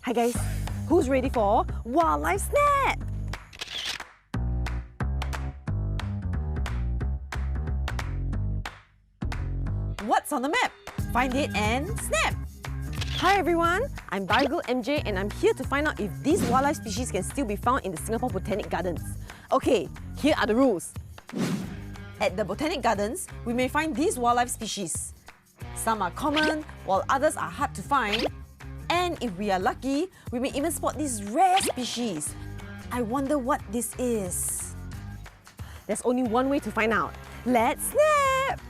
Hi guys, who's ready for Wildlife Snap? What's on the map? Find it and snap! Hi everyone, I'm Biogirl MJ and I'm here to find out if these wildlife species can still be found in the Singapore Botanic Gardens. Okay, here are the rules. At the Botanic Gardens, we may find these wildlife species. Some are common, while others are hard to find. And if we are lucky, we may even spot this rare species. I wonder what this is. There's only one way to find out. Let's snap!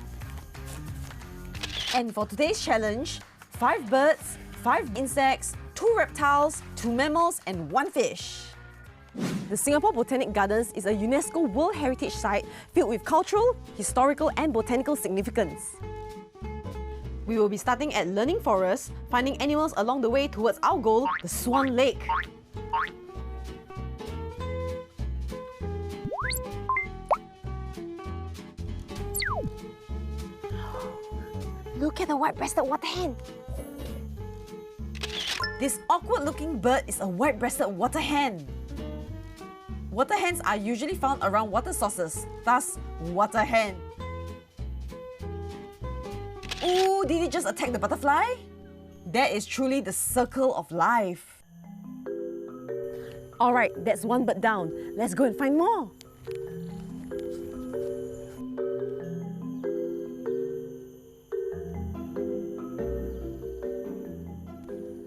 And for today's challenge, 5 birds, 5 insects, 2 reptiles, 2 mammals and 1 fish. The Singapore Botanic Gardens is a UNESCO World Heritage Site filled with cultural, historical and botanical significance. We will be starting at Learning Forest, finding animals along the way towards our goal, the Swan Lake. Look at the white-breasted water hen. This awkward-looking bird is a white-breasted water hen. Water hens are usually found around water sources, thus water hen. Ooh, did it just attack the butterfly? That is truly the circle of life. Alright, that's 1 bird down. Let's go and find more.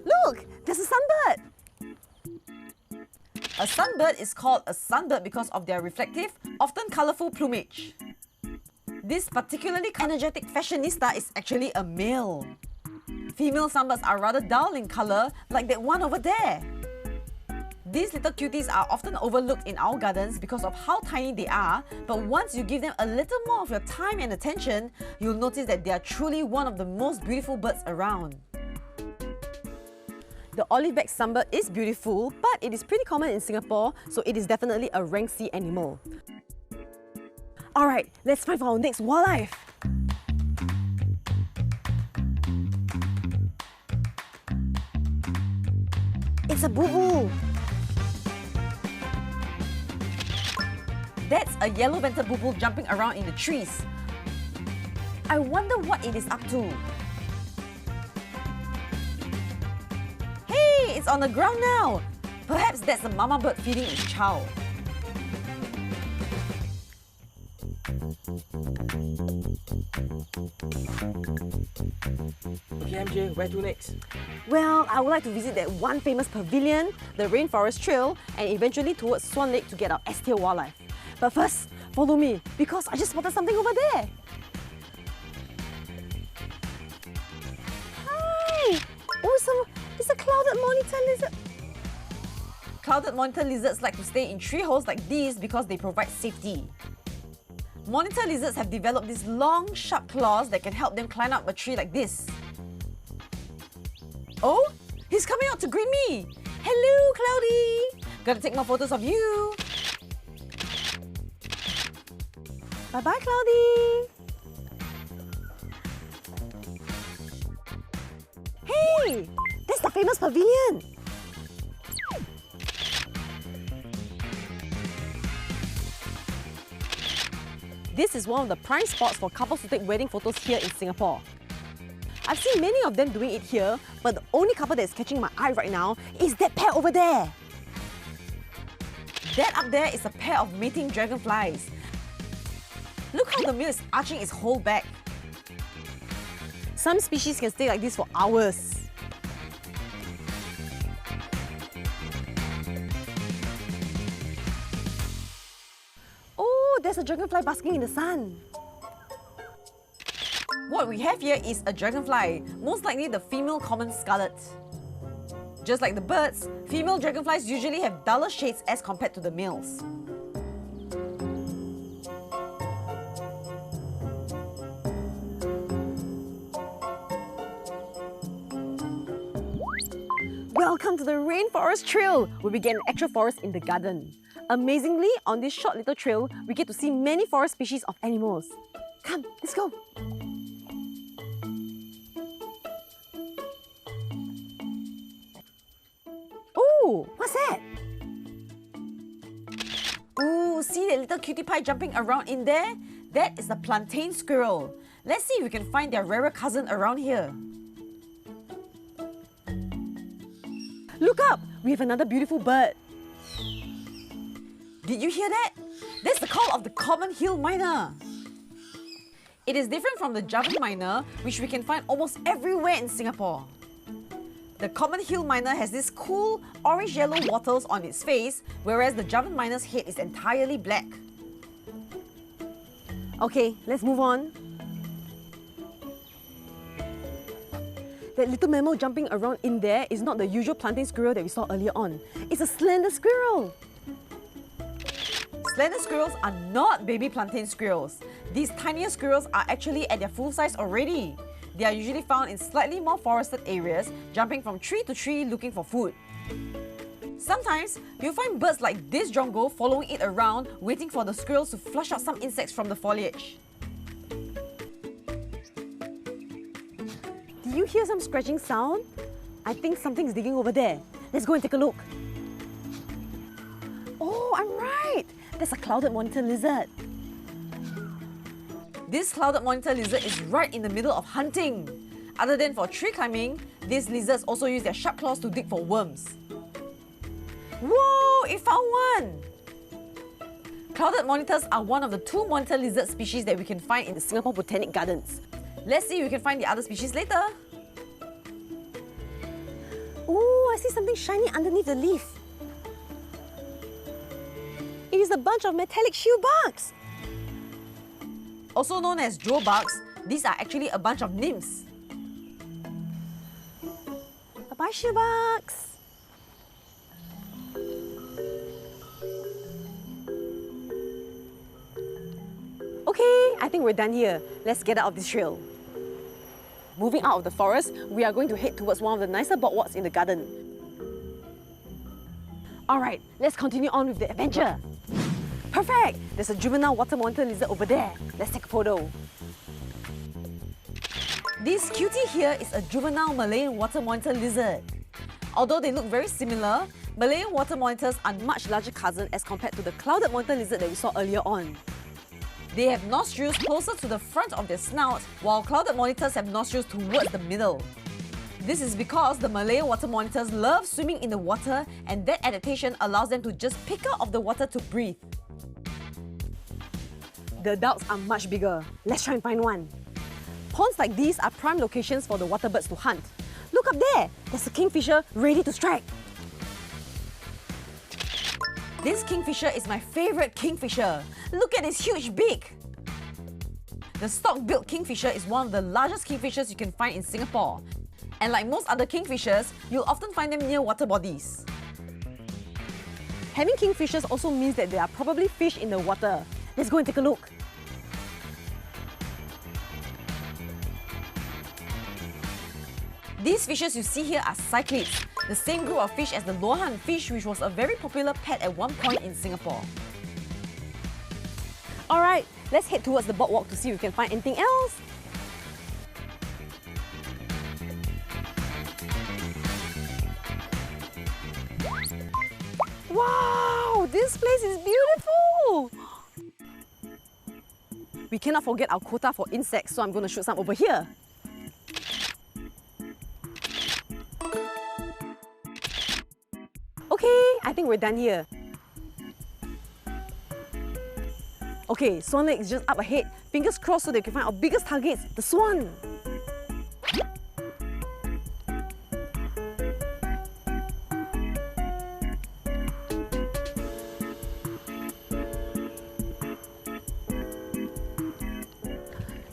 Look, there's a sunbird. A sunbird is called a sunbird because of their reflective, often colourful plumage. This particularly energetic fashionista is actually a male. Female sunbirds are rather dull in colour, like that one over there. These little cuties are often overlooked in our gardens because of how tiny they are, but once you give them a little more of your time and attention, you'll notice that they are truly one of the most beautiful birds around. The olive-backed sunbird is beautiful, but it is pretty common in Singapore, so it is definitely a rank C animal. Alright, let's find for our next wildlife. It's a boo-boo. That's a yellow-vented boo-boo jumping around in the trees. I wonder what it is up to. Hey, it's on the ground now. Perhaps that's a mama bird feeding its child. Okay, MJ, where to next? Well, I would like to visit that one famous pavilion, the Rainforest Trail, and eventually towards Swan Lake to get our S-tier wildlife. But first, follow me, because I just spotted something over there. Hi! Oh, it's a clouded monitor lizard. Clouded monitor lizards like to stay in tree holes like these because they provide safety. Monitor lizards have developed these long, sharp claws that can help them climb up a tree like this. Oh, he's coming out to greet me! Hello, Cloudy! Gotta take more photos of you! Bye-bye, Cloudy! Hey! That's the famous pavilion! This is one of the prime spots for couples to take wedding photos here in Singapore. I've seen many of them doing it here, but the only couple that is catching my eye right now is that pair over there. That up there is a pair of mating dragonflies. Look how the male is arching its whole back. Some species can stay like this for hours. Oh, there's a dragonfly basking in the sun. What we have here is a dragonfly, most likely the female common scarlet. Just like the birds, female dragonflies usually have duller shades as compared to the males. Welcome to the Rainforest Trail, where we get an actual forest in the garden. Amazingly, on this short little trail, we get to see many forest species of animals. Come, let's go! Ooh, what's that? Ooh, see that little cutie pie jumping around in there? That is the plantain squirrel. Let's see if we can find their rarer cousin around here. Look up! We have another beautiful bird. Did you hear that? That's the call of the common hill myna. It is different from the Javan myna, which we can find almost everywhere in Singapore. The common hill myna has these cool orange-yellow wattles on its face, whereas the Javan myna's head is entirely black. Okay, let's move on. That little mammal jumping around in there is not the usual plantain squirrel that we saw earlier on. It's a slender squirrel. Slender squirrels are not baby plantain squirrels. These tinier squirrels are actually at their full size already. They are usually found in slightly more forested areas, jumping from tree to tree looking for food. Sometimes, you'll find birds like this jongo following it around, waiting for the squirrels to flush out some insects from the foliage. Do you hear some scratching sound? I think something's digging over there. Let's go and take a look. Oh, I'm right! That's a clouded monitor lizard. This clouded monitor lizard is right in the middle of hunting. Other than for tree climbing, these lizards also use their sharp claws to dig for worms. Whoa! It found one! Clouded monitors are one of the 2 monitor lizard species that we can find in the Singapore Botanic Gardens. Let's see if we can find the other species later. Ooh, I see something shiny underneath the leaf. It is a bunch of metallic shoebugs. Also known as jewel bugs, these are actually a bunch of nymphs. Bye-bye, shoebugs. Okay, I think we're done here. Let's get out of this trail. Moving out of the forest, we are going to head towards one of the nicer boardwalks in the garden. Alright, let's continue on with the adventure. Perfect! There's a juvenile water monitor lizard over there. Let's take a photo. This cutie here is a juvenile Malayan water monitor lizard. Although they look very similar, Malayan water monitors are much larger cousins as compared to the clouded monitor lizard that we saw earlier on. They have nostrils closer to the front of their snout, while clouded monitors have nostrils towards the middle. This is because the Malayan water monitors love swimming in the water, and that adaptation allows them to just pick out of the water to breathe. The adults are much bigger. Let's try and find one. Ponds like these are prime locations for the water birds to hunt. Look up there! There's a kingfisher ready to strike. This kingfisher is my favourite kingfisher. Look at its huge beak! The stock-billed kingfisher is one of the largest kingfishers you can find in Singapore. And like most other kingfishers, you'll often find them near water bodies. Having kingfishers also means that there are probably fish in the water. Let's go and take a look. These fishes you see here are cyclids, the same group of fish as the lohan fish, which was a very popular pet at one point in Singapore. Alright, let's head towards the boardwalk to see if we can find anything else. Wow, this place is beautiful! We cannot forget our quota for insects, so I'm going to shoot some over here. Okay, I think we're done here. Okay, Swan Lake is just up ahead. Fingers crossed so that we can find our biggest targets, the swan.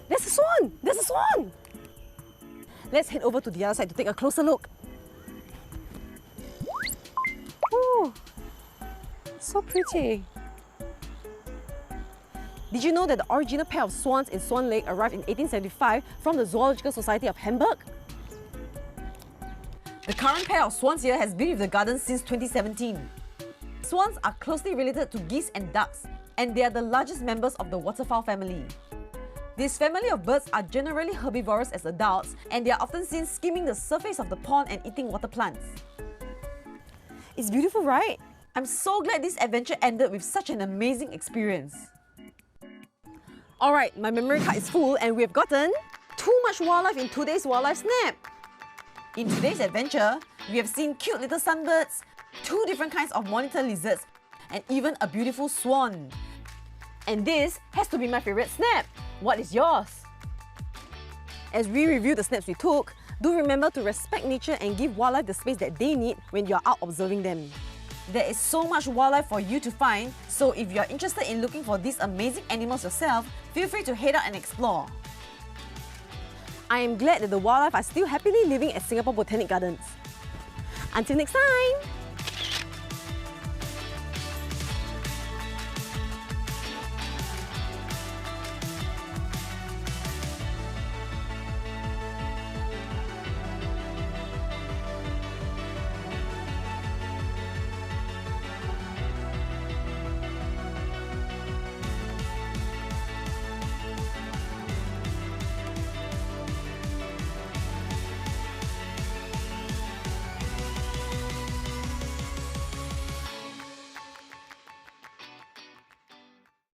There's a swan! There's a swan! Let's head over to the other side to take a closer look. Oh, so pretty. Did you know that the original pair of swans in Swan Lake arrived in 1875 from the Zoological Society of Hamburg? The current pair of swans here has been with the garden since 2017. Swans are closely related to geese and ducks, and they are the largest members of the waterfowl family. This family of birds are generally herbivorous as adults, and they are often seen skimming the surface of the pond and eating water plants. It's beautiful, right? I'm so glad this adventure ended with such an amazing experience. Alright, my memory card is full and we have gotten too much wildlife in today's Wildlife Snap. In today's adventure, we have seen cute little sunbirds, 2 different kinds of monitor lizards, and even a beautiful swan. And this has to be my favourite snap. What is yours? As we review the snaps we took, do remember to respect nature and give wildlife the space that they need when you're out observing them. There is so much wildlife for you to find, so if you're interested in looking for these amazing animals yourself, feel free to head out and explore. I am glad that the wildlife are still happily living at Singapore Botanic Gardens. Until next time!